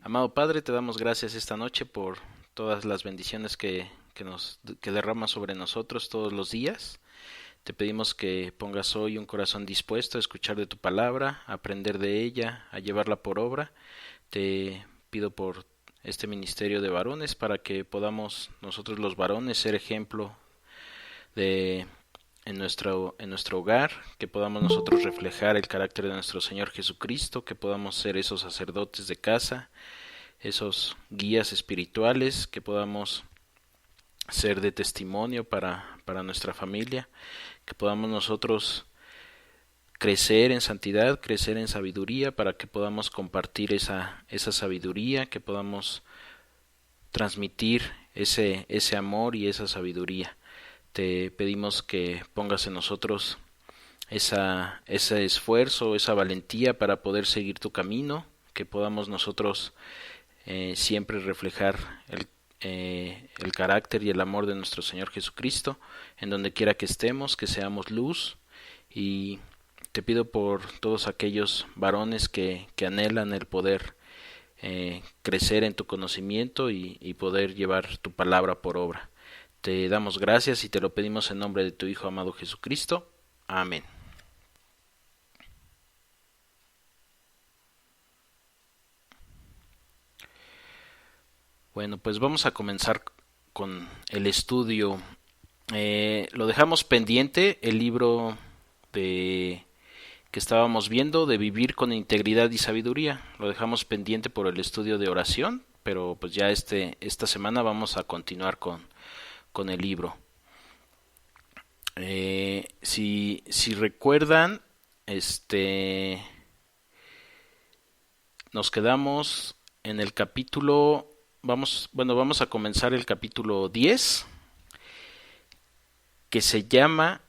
Amado Padre, te damos gracias esta noche por todas las bendiciones que derramas sobre nosotros todos los días. Te pedimos que pongas hoy un corazón dispuesto a escuchar de tu palabra, a aprender de ella, a llevarla por obra. Te pido por este ministerio de varones para que podamos nosotros los varones ser ejemplo de en nuestro hogar, que podamos nosotros reflejar el carácter de nuestro Señor Jesucristo, que podamos ser esos sacerdotes de casa, esos guías espirituales, que podamos ser de testimonio para nuestra familia, que podamos nosotros crecer en santidad, crecer en sabiduría, para que podamos compartir esa sabiduría, que podamos transmitir ese amor y esa sabiduría. Te pedimos que pongas en nosotros ese esfuerzo, esa valentía para poder seguir tu camino, que podamos nosotros siempre reflejar el carácter y el amor de nuestro Señor Jesucristo en donde quiera que estemos, que seamos luz. Y te pido por todos aquellos varones que anhelan el poder crecer en tu conocimiento y poder llevar tu palabra por obra. Te damos gracias y te lo pedimos en nombre de tu Hijo amado Jesucristo. Amén. Bueno, pues vamos a comenzar con el estudio. Lo dejamos pendiente, el libro de que estábamos viendo de vivir con integridad y sabiduría. Lo dejamos pendiente por el estudio de oración, pero pues ya esta semana vamos a continuar con el libro. Si recuerdan, nos quedamos en el capítulo, vamos a comenzar el capítulo 10, que se llama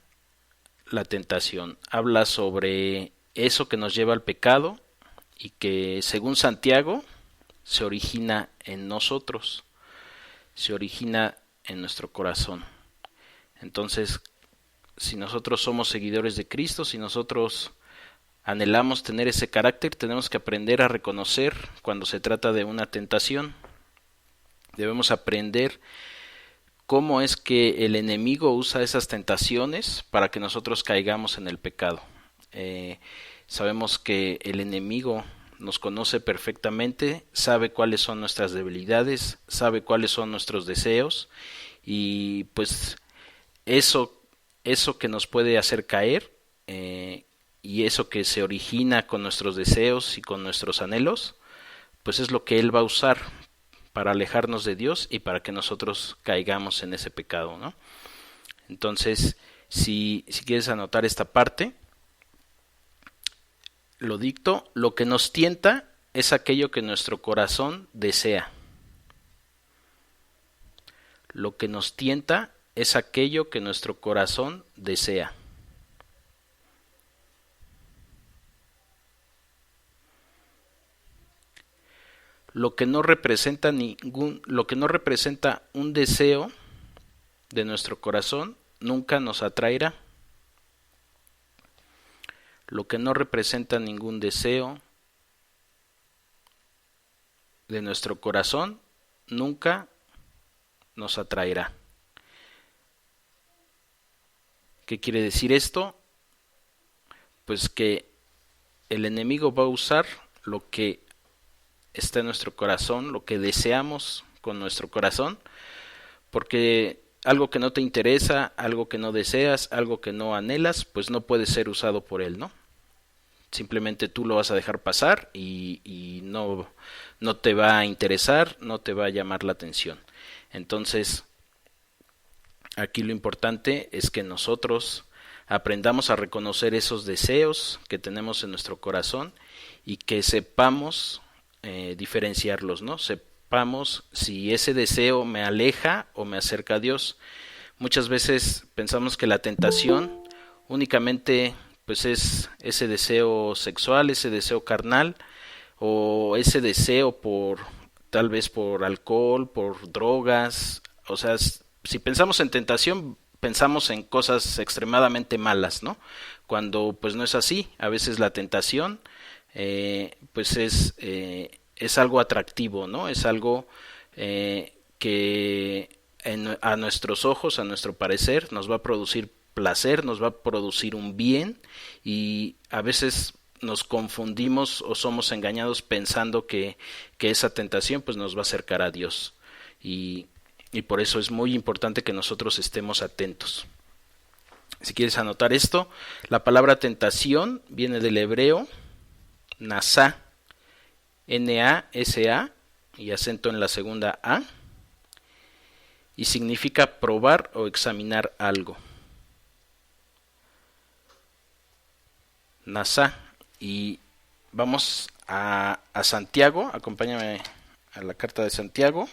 la tentación. Habla sobre eso que nos lleva al pecado y que, según Santiago, se origina en nosotros, se origina en nuestro corazón. Entonces, si nosotros somos seguidores de Cristo, si nosotros anhelamos tener ese carácter, tenemos que aprender a reconocer cuando se trata de una tentación. Debemos aprender cómo es que el enemigo usa esas tentaciones para que nosotros caigamos en el pecado. Sabemos que el enemigo nos conoce perfectamente, sabe cuáles son nuestras debilidades, sabe cuáles son nuestros deseos, y pues eso que nos puede hacer caer, y eso que se origina con nuestros deseos y con nuestros anhelos, pues es lo que él va a usar para alejarnos de Dios y para que nosotros caigamos en ese pecado, ¿no? Entonces, si quieres anotar esta parte, lo dicto: lo que nos tienta es aquello que nuestro corazón desea. Lo que nos tienta es aquello que nuestro corazón desea. Lo que no representa un deseo de nuestro corazón nunca nos atraerá. Lo que no representa ningún deseo de nuestro corazón nunca nos atraerá. ¿Qué quiere decir esto? Pues que el enemigo va a usar lo que está en nuestro corazón, lo que deseamos con nuestro corazón, porque algo que no te interesa, algo que no deseas, algo que no anhelas, pues no puede ser usado por él, ¿no? Simplemente tú lo vas a dejar pasar y no te va a interesar, no te va a llamar la atención. Entonces, aquí lo importante es que nosotros aprendamos a reconocer esos deseos que tenemos en nuestro corazón y que sepamos diferenciarlos, ¿no? Sepamos si ese deseo me aleja o me acerca a Dios. Muchas veces pensamos que la tentación únicamente pues es ese deseo sexual, ese deseo carnal, o ese deseo tal vez por alcohol, por drogas. O sea, si pensamos en tentación, pensamos en cosas extremadamente malas, ¿no? Cuando pues no es así. A veces la tentación pues es es algo atractivo, ¿no? Es algo que a nuestros ojos, a nuestro parecer, nos va a producir placer, nos va a producir un bien, y a veces nos confundimos o somos engañados pensando que esa tentación pues nos va a acercar a Dios, y por eso es muy importante que nosotros estemos atentos. Si quieres anotar esto, la palabra tentación viene del hebreo nasa, N-A-S-A, y acento en la segunda A, y significa probar o examinar algo. Nasa. Y vamos a Santiago, acompáñame a la carta de Santiago.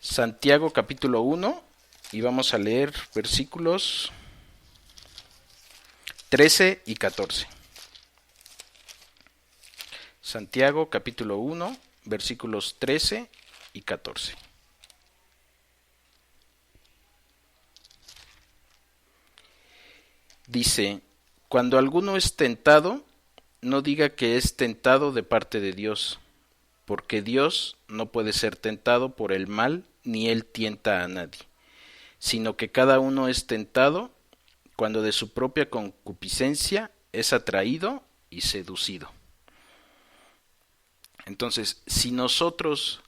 Santiago capítulo 1, y vamos a leer versículos 13 y 14. Santiago capítulo 1, versículos 13 y 14. Dice: cuando alguno es tentado, no diga que es tentado de parte de Dios, porque Dios no puede ser tentado por el mal, ni él tienta a nadie, sino que cada uno es tentado cuando de su propia concupiscencia es atraído y seducido. Entonces, si nosotros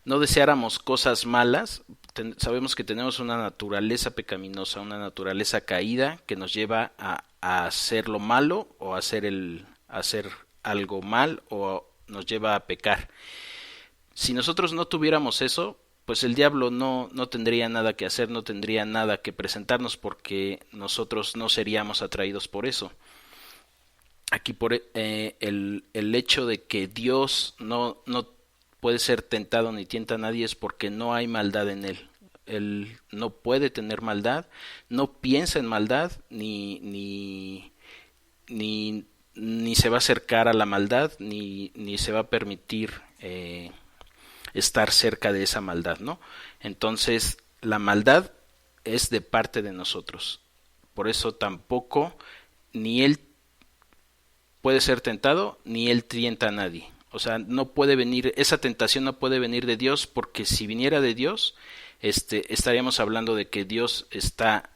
no deseáramos cosas malas, sabemos que tenemos una naturaleza pecaminosa, una naturaleza caída que nos lleva a hacer lo malo, o a hacer algo mal, o nos lleva a pecar. Si nosotros no tuviéramos eso, pues el diablo no tendría nada que hacer, no tendría nada que presentarnos, porque nosotros no seríamos atraídos por eso. Aquí por el hecho de que Dios no puede ser tentado ni tienta a nadie es porque no hay maldad en él. Él no puede tener maldad, no piensa en maldad, ni se va a acercar a la maldad, ni se va a permitir estar cerca de esa maldad, ¿no? Entonces, la maldad es de parte de nosotros. Por eso tampoco ni él puede ser tentado, ni él tienta a nadie. O sea, no puede venir, esa tentación no puede venir de Dios, porque si viniera de Dios, estaríamos hablando de que Dios está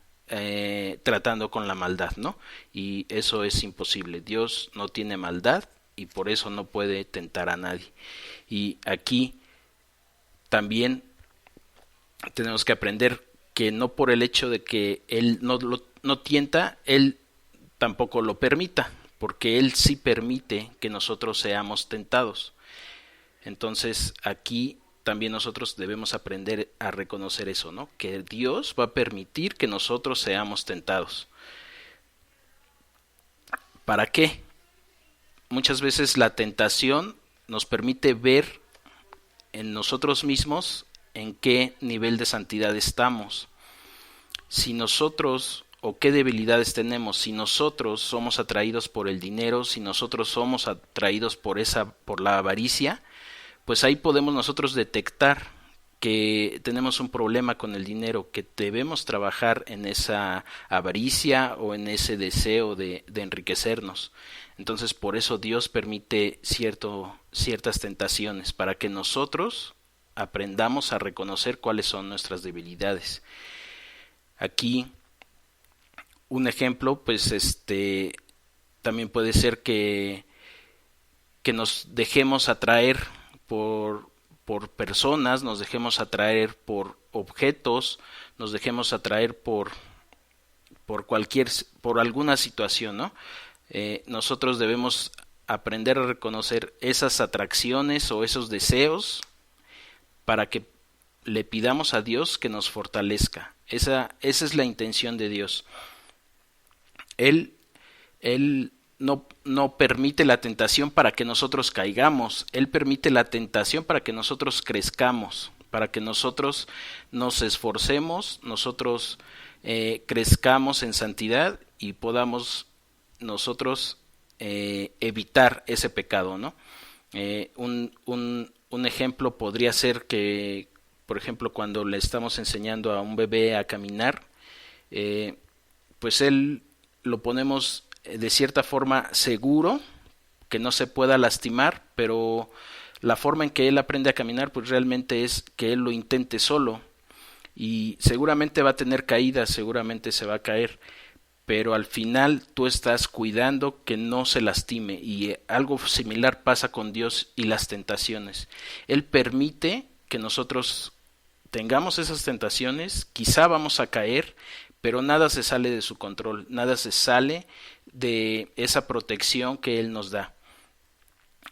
tratando con la maldad, ¿no? Y eso es imposible. Dios no tiene maldad y por eso no puede tentar a nadie. Y aquí también tenemos que aprender que no por el hecho de que Él no tienta, Él tampoco lo permita, porque Él sí permite que nosotros seamos tentados. Entonces aquí también nosotros debemos aprender a reconocer eso, ¿no? Que Dios va a permitir que nosotros seamos tentados. ¿Para qué? Muchas veces la tentación nos permite ver en nosotros mismos en qué nivel de santidad estamos. Si nosotros, o qué debilidades tenemos, si nosotros somos atraídos por el dinero, si nosotros somos atraídos por la avaricia, pues ahí podemos nosotros detectar que tenemos un problema con el dinero, que debemos trabajar en esa avaricia o en ese deseo de enriquecernos. Entonces por eso Dios permite ciertas tentaciones, para que nosotros aprendamos a reconocer cuáles son nuestras debilidades. Aquí un ejemplo, pues también puede ser que nos dejemos atraer por personas, nos dejemos atraer por objetos, nos dejemos atraer por alguna situación, ¿no? Nosotros debemos aprender a reconocer esas atracciones o esos deseos para que le pidamos a Dios que nos fortalezca. Esa es la intención de Dios. Él no permite la tentación para que nosotros caigamos. Él permite la tentación para que nosotros crezcamos, para que nosotros nos esforcemos, nosotros crezcamos en santidad y podamos nosotros evitar ese pecado, ¿no? Un ejemplo podría ser que, por ejemplo, cuando le estamos enseñando a un bebé a caminar, pues él lo ponemos de cierta forma seguro, que no se pueda lastimar, pero la forma en que él aprende a caminar pues realmente es que él lo intente solo, y seguramente va a tener caídas, seguramente se va a caer, pero al final tú estás cuidando que no se lastime, y algo similar pasa con Dios y las tentaciones. Él permite que nosotros tengamos esas tentaciones, quizá vamos a caer, pero nada se sale de su control, nada se sale de esa protección que Él nos da.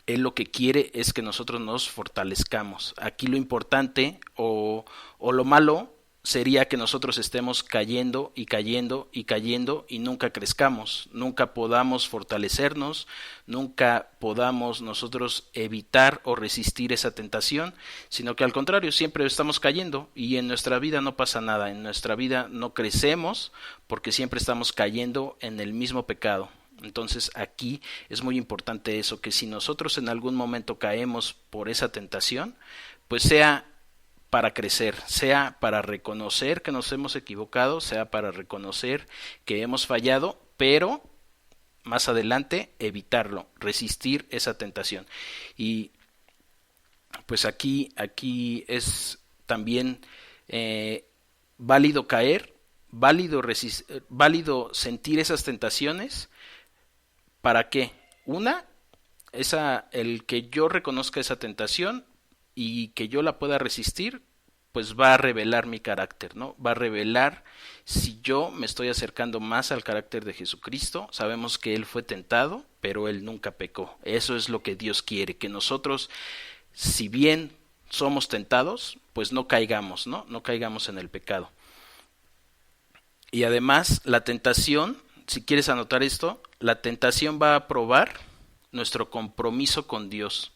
Él lo que quiere es que nosotros nos fortalezcamos. Aquí lo importante o lo malo sería que nosotros estemos cayendo y cayendo y cayendo y nunca crezcamos, nunca podamos fortalecernos, nunca podamos nosotros evitar o resistir esa tentación, sino que al contrario, siempre estamos cayendo, y en nuestra vida no pasa nada, en nuestra vida no crecemos porque siempre estamos cayendo en el mismo pecado. Entonces aquí es muy importante eso, que si nosotros en algún momento caemos por esa tentación, pues sea para crecer, sea para reconocer que nos hemos equivocado, sea para reconocer que hemos fallado, pero más adelante evitarlo, resistir esa tentación. Y pues aquí es también válido caer, válido sentir esas tentaciones. ¿Para qué? Una, el que yo reconozca esa tentación y que yo la pueda resistir, pues va a revelar mi carácter, ¿no? Va a revelar si yo me estoy acercando más al carácter de Jesucristo. Sabemos que Él fue tentado, pero Él nunca pecó. Eso es lo que Dios quiere, que nosotros, si bien somos tentados, pues no caigamos, ¿no? No caigamos en el pecado. Y además, la tentación, si quieres anotar esto, la tentación va a probar nuestro compromiso con Dios.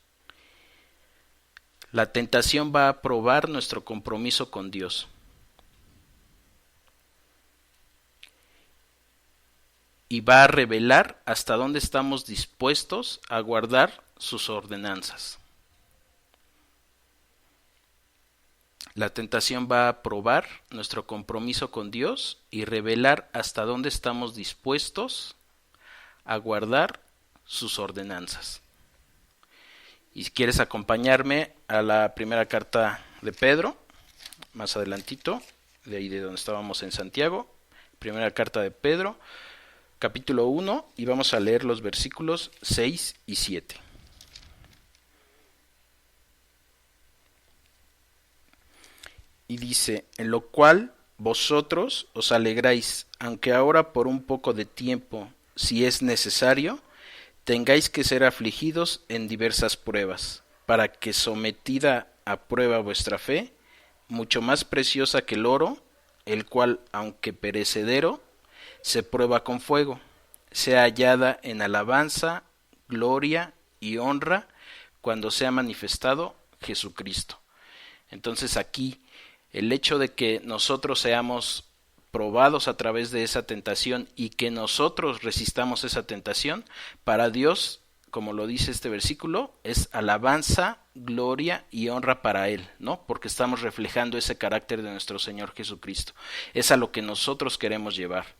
La tentación va a probar nuestro compromiso con Dios. Y va a revelar hasta dónde estamos dispuestos a guardar sus ordenanzas. La tentación va a probar nuestro compromiso con Dios y revelar hasta dónde estamos dispuestos a guardar sus ordenanzas. Y si quieres acompañarme a la primera carta de Pedro, más adelantito, de ahí de donde estábamos en Santiago, primera carta de Pedro, capítulo 1, y vamos a leer los versículos 6 y 7. Y dice: en lo cual vosotros os alegráis, aunque ahora por un poco de tiempo, si es necesario, tengáis que ser afligidos en diversas pruebas, para que, sometida a prueba vuestra fe, mucho más preciosa que el oro, el cual, aunque perecedero, se prueba con fuego, sea hallada en alabanza, gloria y honra cuando sea manifestado Jesucristo. Entonces aquí, el hecho de que nosotros seamos probados a través de esa tentación y que nosotros resistamos esa tentación, para Dios, como lo dice este versículo, es alabanza, gloria y honra para Él, ¿no? Porque estamos reflejando ese carácter de nuestro Señor Jesucristo. Es a lo que nosotros queremos llegar,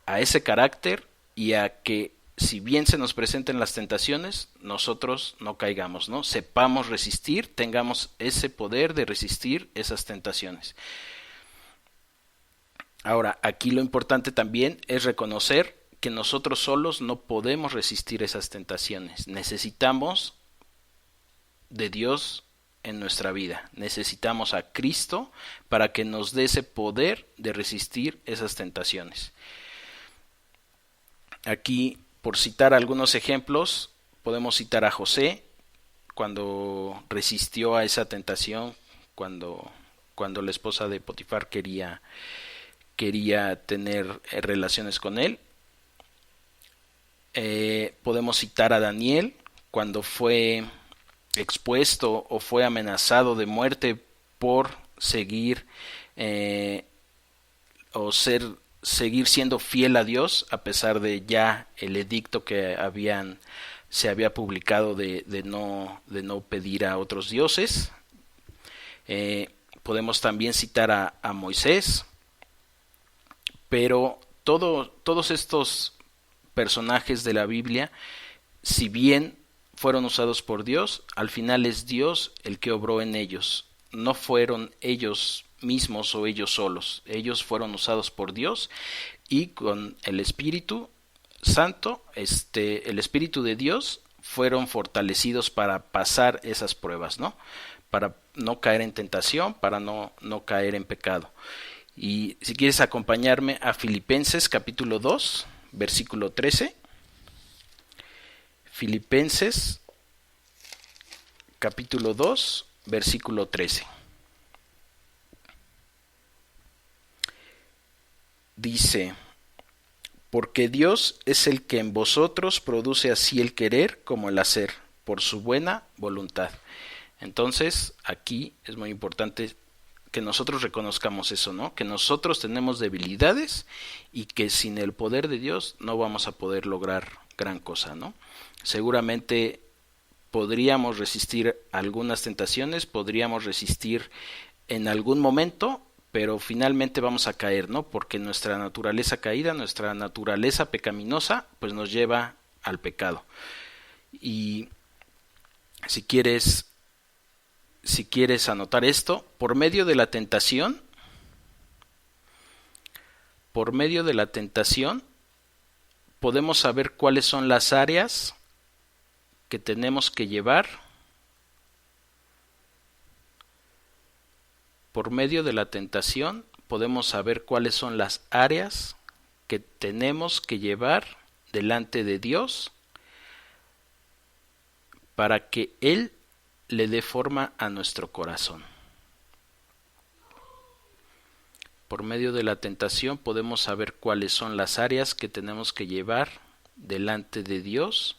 a ese carácter, y a que si bien se nos presenten las tentaciones, nosotros no caigamos, ¿no? Sepamos resistir, tengamos ese poder de resistir esas tentaciones. Ahora, aquí lo importante también es reconocer que nosotros solos no podemos resistir esas tentaciones. Necesitamos de Dios en nuestra vida. Necesitamos a Cristo para que nos dé ese poder de resistir esas tentaciones. Aquí, por citar algunos ejemplos, podemos citar a José cuando resistió a esa tentación, cuando la esposa de Potifar quería tener relaciones con él. Podemos citar a Daniel cuando fue expuesto o fue amenazado de muerte por seguir seguir siendo fiel a Dios, a pesar de ya el edicto que se había publicado de no pedir a otros dioses. Podemos también citar a Moisés, pero todos estos personajes de la Biblia, si bien fueron usados por Dios, al final es Dios el que obró en ellos. No fueron ellos mismos o ellos solos. Ellos fueron usados por Dios y con el Espíritu Santo, el Espíritu de Dios, fueron fortalecidos para pasar esas pruebas, ¿no? Para no caer en tentación, para no caer en pecado. Y si quieres acompañarme a Filipenses capítulo 2, versículo 13. Filipenses capítulo 2, versículo 13. Dice: porque Dios es el que en vosotros produce así el querer como el hacer, por su buena voluntad. Entonces, aquí es muy importante que nosotros reconozcamos eso, ¿no? Que nosotros tenemos debilidades y que sin el poder de Dios no vamos a poder lograr gran cosa, ¿no? Seguramente podríamos resistir algunas tentaciones, podríamos resistir en algún momento, pero finalmente vamos a caer, ¿no? Porque nuestra naturaleza caída, nuestra naturaleza pecaminosa, pues nos lleva al pecado. Y si quieres anotar esto, por medio de la tentación, podemos saber cuáles son las áreas que tenemos que llevar. Por medio de la tentación podemos saber cuáles son las áreas que tenemos que llevar delante de Dios para que Él le dé forma a nuestro corazón. Por medio de la tentación podemos saber cuáles son las áreas que tenemos que llevar delante de Dios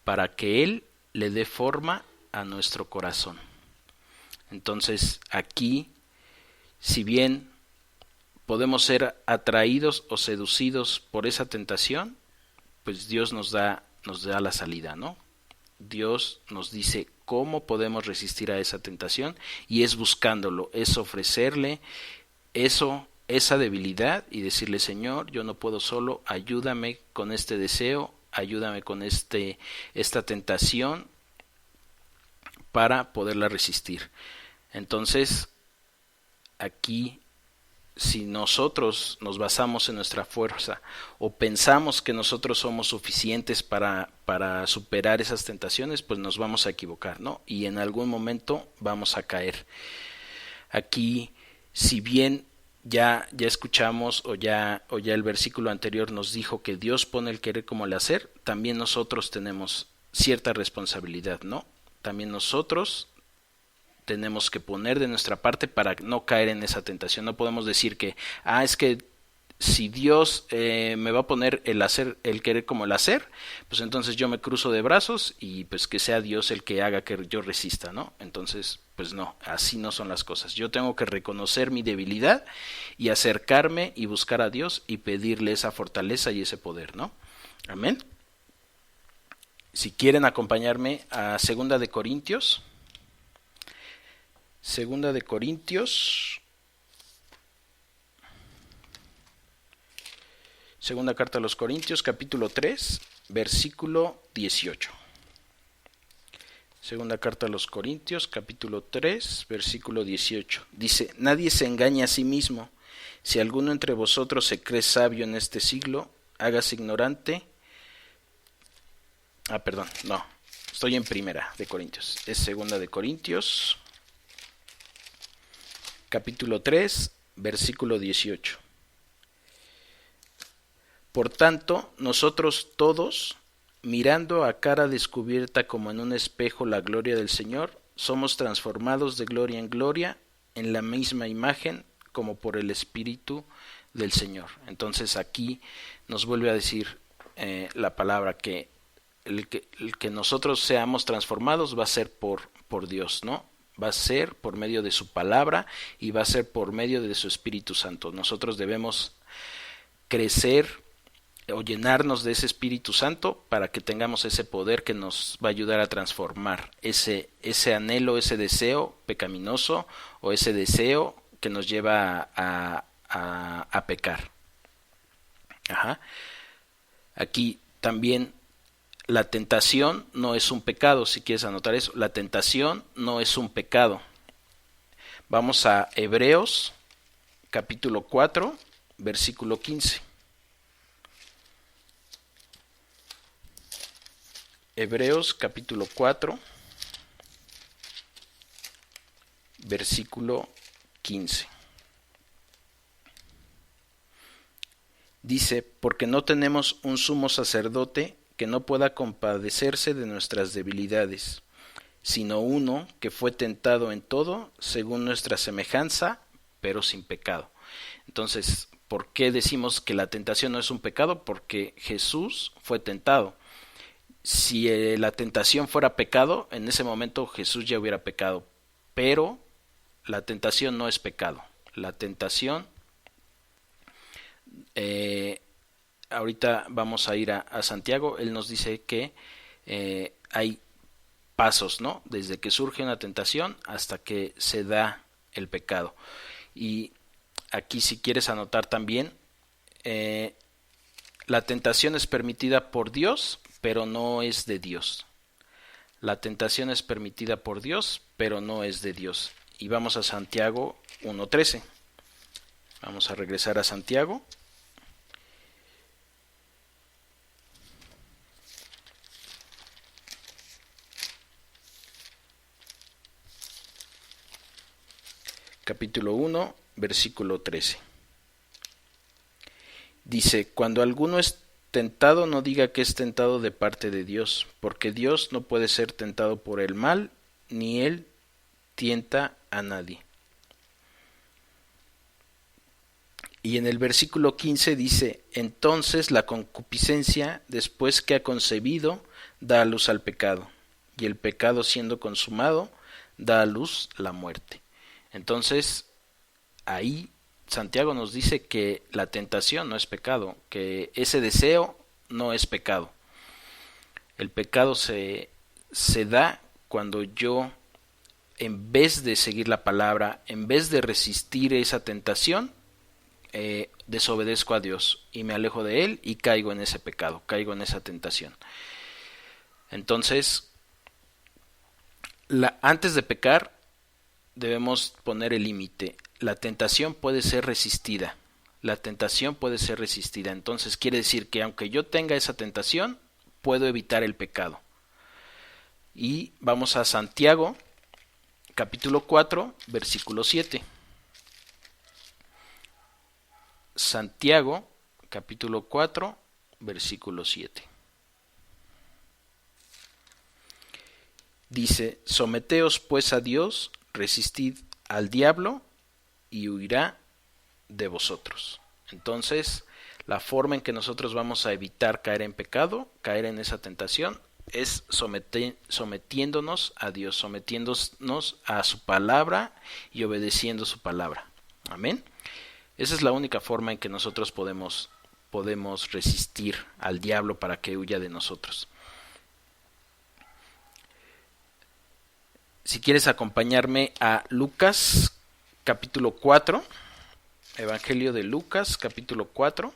para que Él le dé forma a nuestro corazón. Entonces, aquí, si bien podemos ser atraídos o seducidos por esa tentación, pues Dios nos da la salida, ¿no? Dios nos dice cómo podemos resistir a esa tentación y es buscándolo, es ofrecerle esa debilidad y decirle: Señor, yo no puedo solo, ayúdame con este deseo, ayúdame con esta tentación para poderla resistir. Entonces, aquí, si nosotros nos basamos en nuestra fuerza o pensamos que nosotros somos suficientes para superar esas tentaciones, pues nos vamos a equivocar, ¿no? Y en algún momento vamos a caer. Aquí, si bien ya escuchamos o ya el versículo anterior nos dijo que Dios pone el querer como el hacer, también nosotros tenemos cierta responsabilidad, ¿no? También nosotros tenemos que poner de nuestra parte para no caer en esa tentación. No podemos decir que, es que si Dios me va a poner el querer como el hacer, pues entonces yo me cruzo de brazos y pues que sea Dios el que haga que yo resista, ¿no? Entonces, pues no, así no son las cosas. Yo tengo que reconocer mi debilidad y acercarme y buscar a Dios y pedirle esa fortaleza y ese poder, ¿no? Amén. Si quieren acompañarme a Segunda de Corintios, segunda carta a los Corintios, capítulo 3, versículo 18. Segunda carta a los Corintios, capítulo 3, versículo 18. Dice: nadie se engaña a sí mismo. Si alguno entre vosotros se cree sabio en este siglo, hágase ignorante. Estoy en Primera de Corintios. Es Segunda de Corintios, capítulo 3, versículo 18. Por tanto, nosotros todos, mirando a cara descubierta como en un espejo la gloria del Señor, somos transformados de gloria en gloria en la misma imagen como por el Espíritu del Señor. Entonces aquí nos vuelve a decir la palabra que el que nosotros seamos transformados va a ser por Dios, ¿no? Va a ser por medio de su palabra y va a ser por medio de su Espíritu Santo. Nosotros debemos crecer o llenarnos de ese Espíritu Santo para que tengamos ese poder que nos va a ayudar a transformar ese anhelo, ese deseo pecaminoso o ese deseo que nos lleva a pecar. Aquí también la tentación no es un pecado, si quieres anotar eso. La tentación no es un pecado. Vamos a Hebreos capítulo 4, versículo 15. Hebreos capítulo 4, versículo 15. Dice, porque no tenemos un sumo sacerdote que no pueda compadecerse de nuestras debilidades, sino uno que fue tentado en todo según nuestra semejanza, pero sin pecado. Entonces, ¿por qué decimos que la tentación no es un pecado? Porque Jesús fue tentado. Si la tentación fuera pecado, en ese momento Jesús ya hubiera pecado, pero la tentación no es pecado. La tentación, ahorita vamos a ir a Santiago, él nos dice que hay pasos, ¿no? Desde que surge una tentación hasta que se da el pecado. Y aquí si quieres anotar también, la tentación es permitida por Dios, pero no es de Dios. La tentación es permitida por Dios, pero no es de Dios. Y vamos a Santiago 1:13. Vamos a regresar a Santiago. Capítulo 1, versículo 13. Dice, cuando alguno es tentado, no diga que es tentado de parte de Dios, porque Dios no puede ser tentado por el mal, ni él tienta a nadie. Y en el versículo 15 dice, entonces la concupiscencia, después que ha concebido, da a luz al pecado, y el pecado siendo consumado, da a luz la muerte. Entonces, ahí Santiago nos dice que la tentación no es pecado, que ese deseo no es pecado. El pecado se da cuando yo, en vez de seguir la palabra, en vez de resistir esa tentación, desobedezco a Dios y me alejo de Él y caigo en ese pecado, caigo en esa tentación. Entonces, antes de pecar, debemos poner el límite. La tentación puede ser resistida. La tentación puede ser resistida. Entonces quiere decir que aunque yo tenga esa tentación, puedo evitar el pecado. Y vamos a Santiago, capítulo 4, versículo 7. Santiago, capítulo 4, versículo 7. Dice, someteos pues a Dios, resistid al diablo y huirá de vosotros. Entonces, la forma en que nosotros vamos a evitar caer en pecado, caer en esa tentación, es sometiéndonos a Dios, sometiéndonos a su palabra y obedeciendo su palabra. Amén. Esa es la única forma en que nosotros podemos resistir al diablo para que huya de nosotros. Si quieres acompañarme a Lucas capítulo 4, Evangelio de Lucas capítulo 4.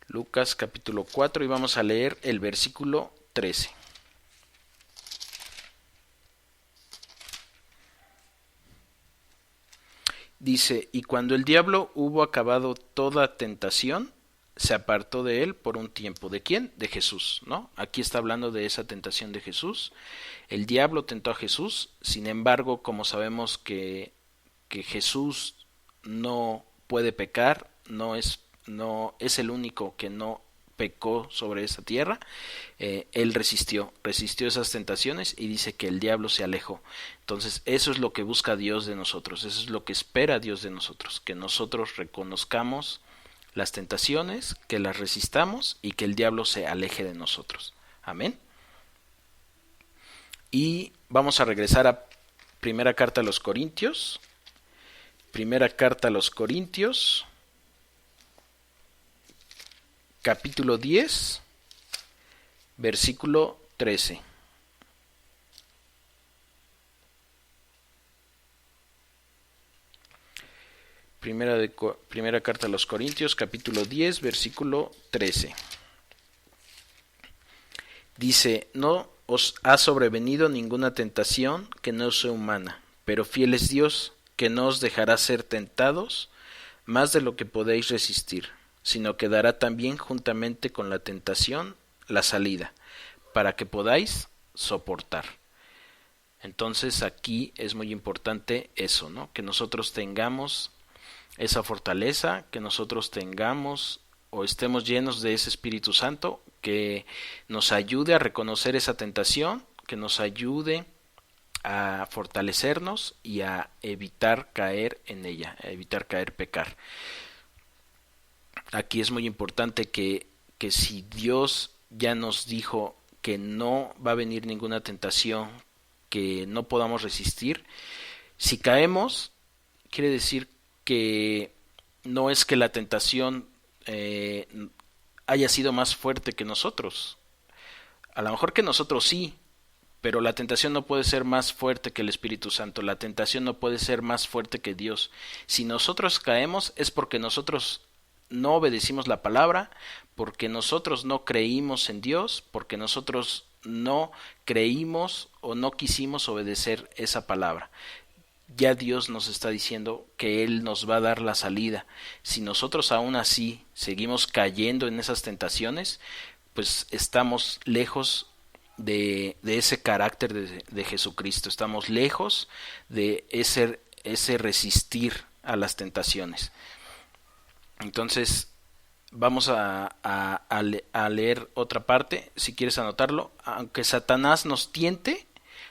Lucas capítulo 4 y vamos a leer el versículo 13. Dice, y cuando el diablo hubo acabado toda tentación, se apartó de él por un tiempo. ¿De quién? De Jesús, ¿no? Aquí está hablando de esa tentación de Jesús. El diablo tentó a Jesús, sin embargo, como sabemos que Jesús no puede pecar, no es el único que no pecó sobre esa tierra, él resistió esas tentaciones y dice que el diablo se alejó. Entonces eso es lo que busca Dios de nosotros, eso es lo que espera Dios de nosotros, que nosotros reconozcamos las tentaciones, que las resistamos y que el diablo se aleje de nosotros. Amén. Y vamos a regresar a primera carta a los Corintios. Primera carta a los Corintios, capítulo 10, versículo 13. Primera carta a los Corintios, capítulo 10, versículo 13. Dice: no os ha sobrevenido ninguna tentación que no sea humana, pero fiel es Dios, que no os dejará ser tentados más de lo que podéis resistir, sino que dará también juntamente con la tentación la salida, para que podáis soportar. Entonces aquí es muy importante eso, ¿no? Que nosotros tengamos esa fortaleza, que nosotros tengamos o estemos llenos de ese Espíritu Santo que nos ayude a reconocer esa tentación, que nos ayude a fortalecernos y a evitar caer en ella, a evitar pecar. Aquí es muy importante que si Dios ya nos dijo que no va a venir ninguna tentación que no podamos resistir, si caemos, quiere decir que no es que la tentación haya sido más fuerte que nosotros. A lo mejor que nosotros sí, pero la tentación no puede ser más fuerte que el Espíritu Santo. La tentación no puede ser más fuerte que Dios. Si nosotros caemos es porque nosotros no obedecimos la palabra, porque nosotros no creímos en Dios, porque nosotros no creímos o no quisimos obedecer esa palabra. Ya Dios nos está diciendo que Él nos va a dar la salida. Si nosotros aún así seguimos cayendo en esas tentaciones, pues estamos lejos de ese carácter de Jesucristo. Estamos lejos de ese resistir a las tentaciones. Entonces, vamos a leer otra parte, si quieres anotarlo. Aunque Satanás nos tiente,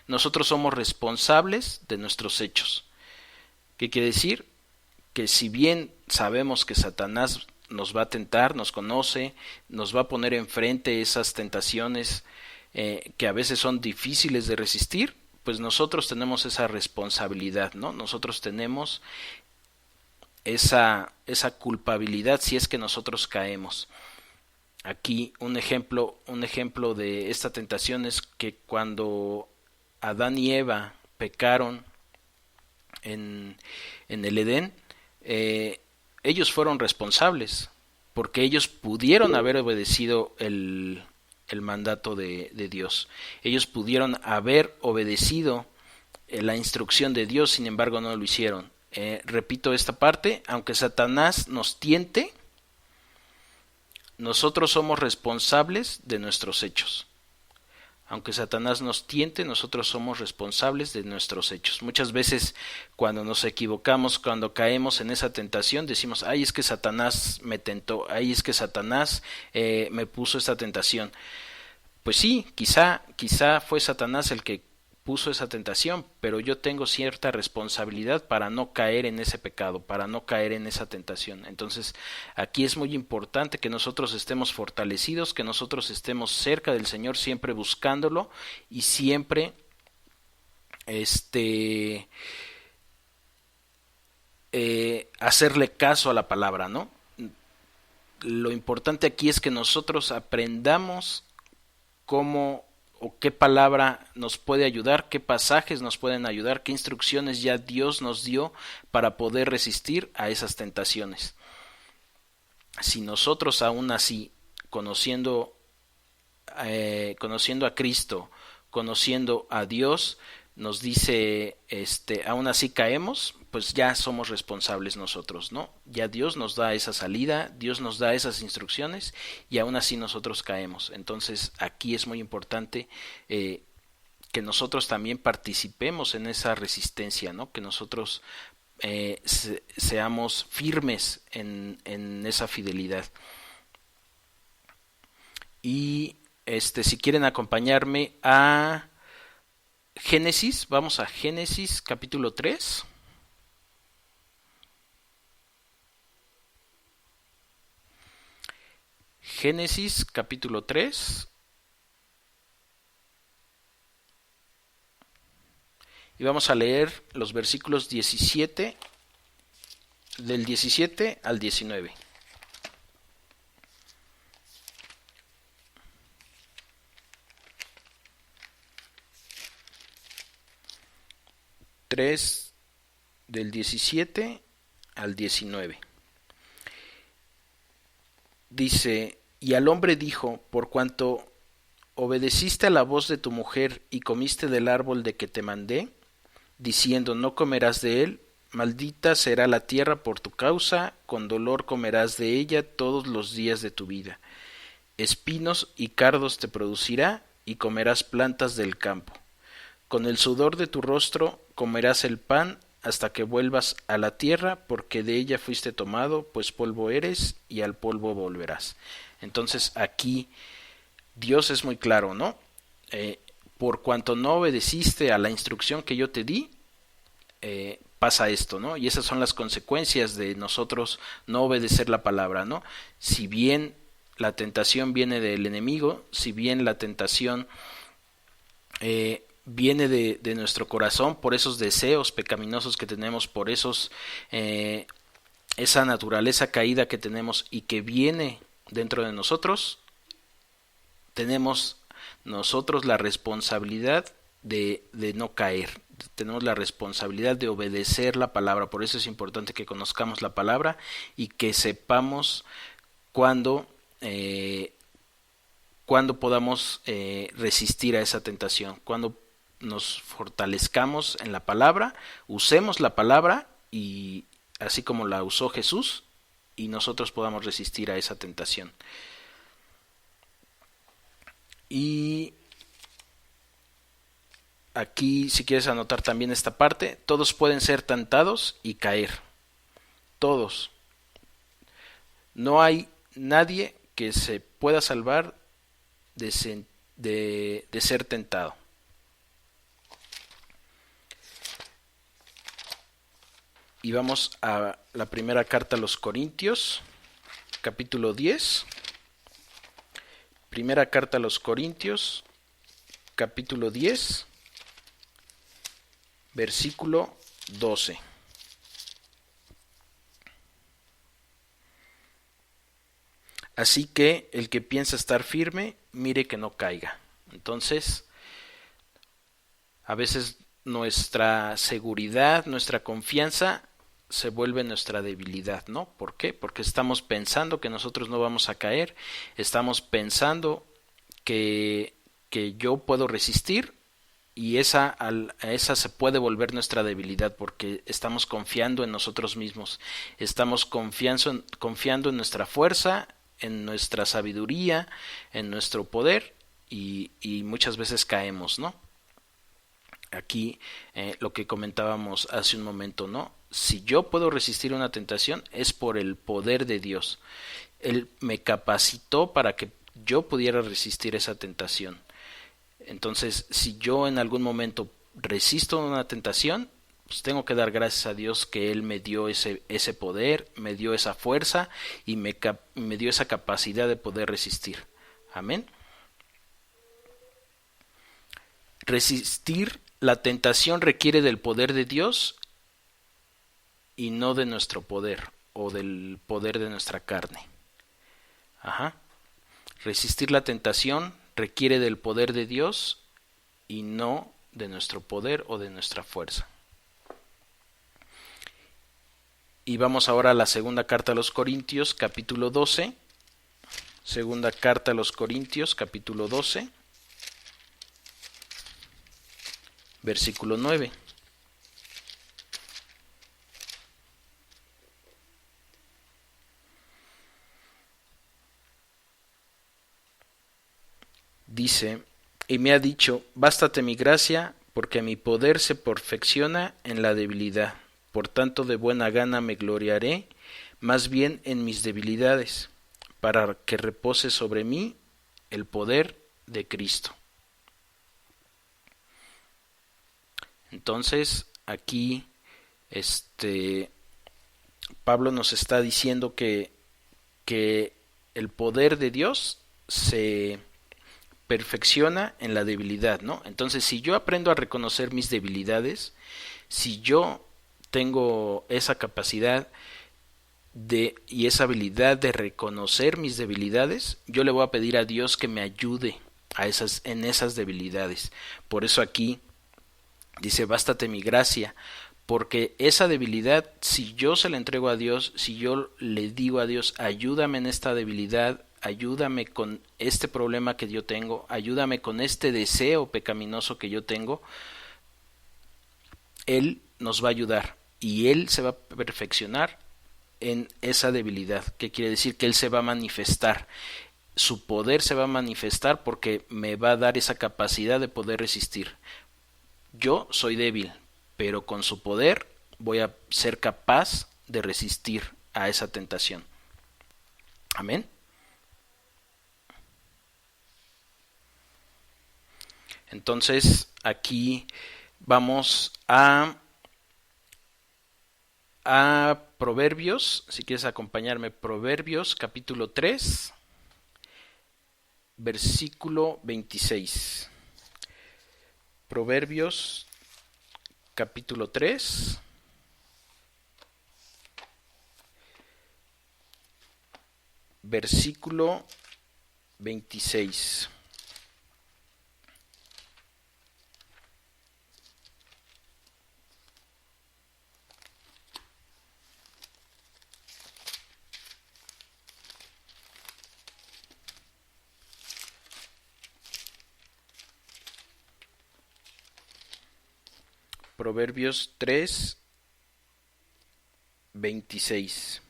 nosotros somos responsables de nuestros hechos. ¿Qué quiere decir? Que si bien sabemos que Satanás nos va a tentar, nos conoce, nos va a poner enfrente esas tentaciones que a veces son difíciles de resistir, pues nosotros tenemos esa responsabilidad, ¿no? Nosotros tenemos esa culpabilidad si es que nosotros caemos. Aquí un ejemplo de esta tentación es que cuando Adán y Eva pecaron en el Edén, ellos fueron responsables, porque ellos pudieron haber obedecido el mandato de Dios. Ellos pudieron haber obedecido la instrucción de Dios, sin embargo no lo hicieron. Repito esta parte: aunque Satanás nos tiente, nosotros somos responsables de nuestros hechos. Aunque Satanás nos tiente, nosotros somos responsables de nuestros hechos. Muchas veces cuando nos equivocamos, cuando caemos en esa tentación, decimos: ay, es que Satanás me tentó, ay, es que Satanás me puso esta tentación. Pues sí, quizá fue Satanás el que puso esa tentación, pero yo tengo cierta responsabilidad para no caer en ese pecado, para no caer en esa tentación. Entonces, aquí es muy importante que nosotros estemos fortalecidos, que nosotros estemos cerca del Señor, siempre buscándolo y siempre hacerle caso a la palabra, ¿no? Lo importante aquí es que nosotros aprendamos cómo o qué palabra nos puede ayudar, qué pasajes nos pueden ayudar, qué instrucciones ya Dios nos dio para poder resistir a esas tentaciones. Si nosotros aún así, conociendo a Cristo, conociendo a Dios, nos dice, aún así caemos, pues ya somos responsables nosotros, ¿no? Ya Dios nos da esa salida, Dios nos da esas instrucciones y aún así nosotros caemos. Entonces aquí es muy importante que nosotros también participemos en esa resistencia, ¿no? Que nosotros seamos firmes en esa fidelidad. Y si quieren acompañarme a Génesis, vamos a Génesis capítulo 3. Génesis capítulo 3. Y vamos a leer los versículos 17, del 17 al 19. 3 del 17 al 19. Dice, y al hombre dijo, por cuanto obedeciste a la voz de tu mujer y comiste del árbol de que te mandé, diciendo, no comerás de él, maldita será la tierra por tu causa, con dolor comerás de ella todos los días de tu vida. Espinos y cardos te producirá, y comerás plantas del campo. Con el sudor de tu rostro comerás el pan hasta que vuelvas a la tierra, porque de ella fuiste tomado, pues polvo eres y al polvo volverás. Entonces aquí Dios es muy claro, ¿no? Por cuanto no obedeciste a la instrucción que yo te di, pasa esto, ¿no? Y esas son las consecuencias de nosotros no obedecer la palabra, ¿no? Si bien la tentación viene del enemigo, si bien la tentación viene de nuestro corazón, por esos deseos pecaminosos que tenemos, por esa naturaleza caída que tenemos y que viene dentro de nosotros, tenemos nosotros la responsabilidad de no caer, tenemos la responsabilidad de obedecer la palabra. Por eso es importante que conozcamos la palabra y que sepamos cuándo podamos resistir a esa tentación, cuando nos fortalezcamos en la palabra, usemos la palabra y así como la usó Jesús, y nosotros podamos resistir a esa tentación. Y aquí, si quieres anotar también esta parte, todos pueden ser tentados y caer. Todos. No hay nadie que se pueda salvar de ser tentado. Y vamos a la primera carta a los Corintios, capítulo 10. Primera carta a los Corintios, capítulo 10, versículo 12. Así que el que piensa estar firme, mire que no caiga. Entonces, a veces nuestra seguridad, nuestra confianza se vuelve nuestra debilidad, ¿no? ¿Por qué? Porque estamos pensando que nosotros no vamos a caer, estamos pensando que yo puedo resistir, y esa se puede volver nuestra debilidad porque estamos confiando en nosotros mismos, estamos confiando en nuestra fuerza, en nuestra sabiduría, en nuestro poder, y muchas veces caemos, ¿no? Aquí lo que comentábamos hace un momento, ¿no? Si yo puedo resistir una tentación es por el poder de Dios. Él me capacitó para que yo pudiera resistir esa tentación. Entonces, si yo en algún momento resisto una tentación, pues tengo que dar gracias a Dios que Él me dio ese poder, me dio esa fuerza y me dio esa capacidad de poder resistir. Amén. Resistir la tentación requiere del poder de Dios y no de nuestro poder o del poder de nuestra carne. Ajá. Resistir la tentación requiere del poder de Dios y no de nuestro poder o de nuestra fuerza. Y vamos ahora a la segunda carta a los Corintios, capítulo 12. Segunda carta a los Corintios, capítulo 12, versículo 9. Dice, y me ha dicho, bástate mi gracia, porque mi poder se perfecciona en la debilidad. Por tanto, de buena gana me gloriaré, más bien en mis debilidades, para que repose sobre mí el poder de Cristo. Entonces, aquí, Pablo nos está diciendo que el poder de Dios se perfecciona en la debilidad, ¿no? Entonces, si yo aprendo a reconocer mis debilidades, si yo tengo esa capacidad y esa habilidad de reconocer mis debilidades, yo le voy a pedir a Dios que me ayude en esas debilidades. Por eso aquí Dice, bástate mi gracia, porque esa debilidad, si yo se la entrego a Dios, si yo le digo a Dios, ayúdame en esta debilidad, ayúdame con este problema que yo tengo, ayúdame con este deseo pecaminoso que yo tengo, Él nos va a ayudar y Él se va a perfeccionar en esa debilidad. ¿Qué quiere decir? Que Él se va a manifestar. Su poder se va a manifestar porque me va a dar esa capacidad de poder resistir. Yo soy débil, pero con su poder voy a ser capaz de resistir a esa tentación. Amén. Entonces aquí vamos a Proverbios, si quieres acompañarme, Proverbios capítulo 3, versículo 26. Proverbios capítulo 3, versículo 26. Proverbios 3, 26.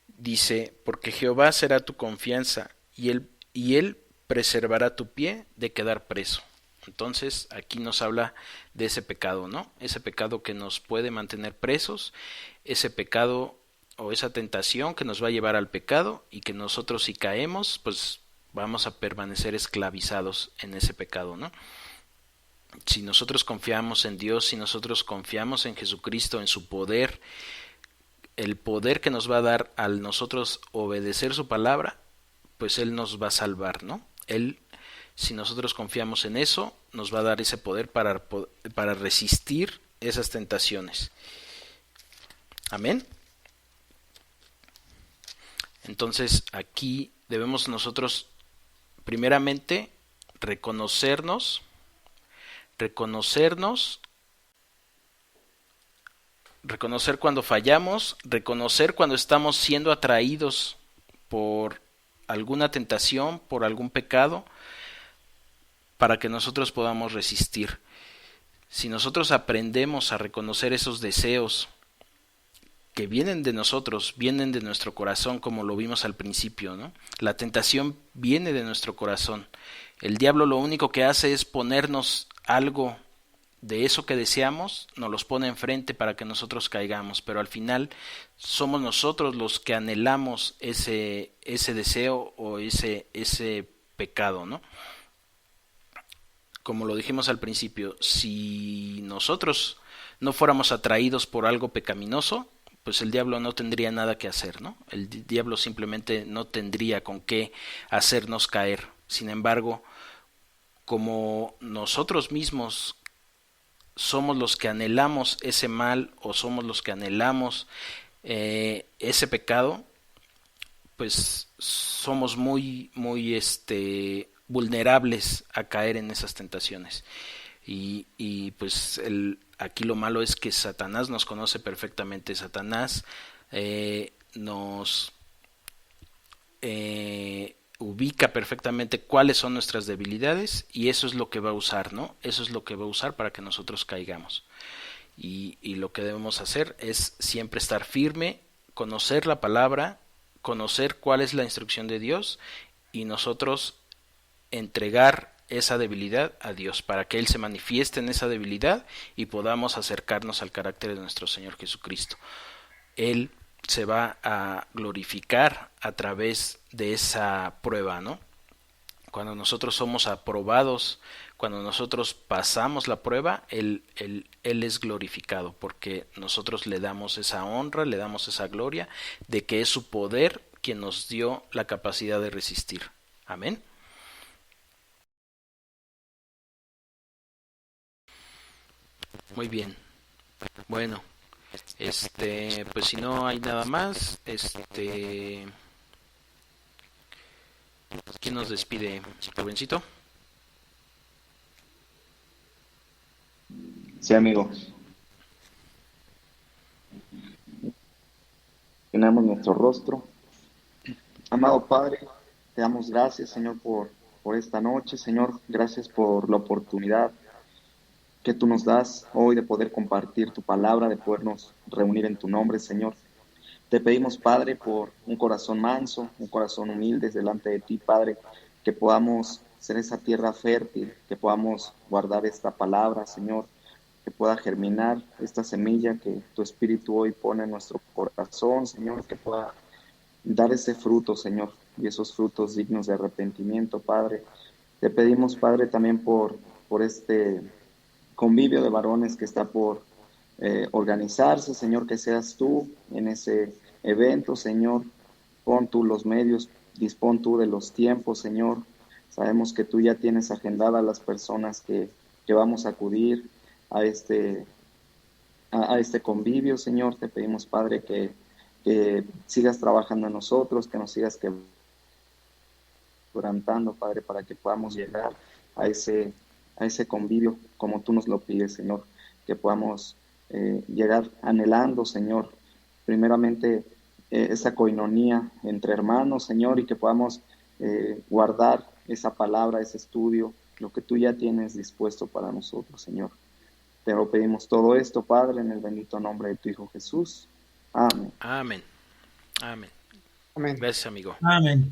Dice, porque Jehová será tu confianza y él preservará tu pie de quedar preso. Entonces aquí nos habla de ese pecado, ¿no? Ese pecado que nos puede mantener presos, ese pecado o esa tentación que nos va a llevar al pecado y que nosotros si caemos, pues vamos a permanecer esclavizados en ese pecado, ¿no? Si nosotros confiamos en Dios, si nosotros confiamos en Jesucristo, en su poder, el poder que nos va a dar al nosotros obedecer su palabra, pues Él nos va a salvar, ¿no? Él, si nosotros confiamos en eso, nos va a dar ese poder para resistir esas tentaciones. Amén. Entonces aquí debemos nosotros primeramente reconocernos, reconocer cuando fallamos, reconocer cuando estamos siendo atraídos por alguna tentación, por algún pecado, para que nosotros podamos resistir. Si nosotros aprendemos a reconocer esos deseos que vienen de nosotros, vienen de nuestro corazón, como lo vimos al principio, ¿no? La tentación viene de nuestro corazón. El diablo lo único que hace es ponernos algo de eso que deseamos, nos los pone enfrente para que nosotros caigamos, pero al final somos nosotros los que anhelamos ese deseo o ese pecado, ¿no? Como lo dijimos al principio, si nosotros no fuéramos atraídos por algo pecaminoso, pues el diablo no tendría nada que hacer, ¿no? El diablo simplemente no tendría con qué hacernos caer. Sin embargo, como nosotros mismos somos los que anhelamos ese mal o somos los que anhelamos ese pecado, pues somos muy vulnerables a caer en esas tentaciones. Y pues aquí lo malo es que Satanás nos conoce perfectamente. Satanás nos ubica perfectamente cuáles son nuestras debilidades y eso es lo que va a usar, ¿no? Eso es lo que va a usar para que nosotros caigamos. Y lo que debemos hacer es siempre estar firme, conocer la palabra, conocer cuál es la instrucción de Dios y nosotros entregar esa debilidad a Dios para que Él se manifieste en esa debilidad y podamos acercarnos al carácter de nuestro Señor Jesucristo. Él se va a glorificar a través de esa prueba, ¿no? Cuando nosotros somos aprobados, cuando nosotros pasamos la prueba, Él es glorificado porque nosotros le damos esa honra, le damos esa gloria de que es su poder quien nos dio la capacidad de resistir. Amén. Muy bien. Bueno, pues si no hay nada más, ¿quién nos despide, jovencito? Sí, amigo. Tenemos nuestro rostro. Amado Padre, te damos gracias, Señor, por esta noche. Señor, gracias por la oportunidad que tú nos das hoy de poder compartir tu palabra, de podernos reunir en tu nombre, Señor. Te pedimos, Padre, por un corazón manso, un corazón humilde delante de ti, Padre, que podamos ser esa tierra fértil, que podamos guardar esta palabra, Señor, que pueda germinar esta semilla que tu Espíritu hoy pone en nuestro corazón, Señor, que pueda dar ese fruto, Señor, y esos frutos dignos de arrepentimiento, Padre. Te pedimos, Padre, también por este convivio de varones que está por organizarse, Señor, que seas tú en ese evento, Señor. Pon tú los medios, dispón tú de los tiempos, Señor. Sabemos que tú ya tienes agendada a las personas que vamos a acudir a a este convivio, Señor. Te pedimos, Padre, que sigas trabajando en nosotros, que nos sigas quebrantando, Padre, para que podamos llegar a a ese convivio como tú nos lo pides, Señor. Que podamos llegar anhelando, Señor, primeramente esa coinonía entre hermanos, Señor, y que podamos guardar esa palabra, ese estudio, lo que tú ya tienes dispuesto para nosotros, Señor. Te lo pedimos todo esto, Padre, en el bendito nombre de tu Hijo Jesús. Amén. Amén. Amén. Amén. Gracias, amigo. Amén.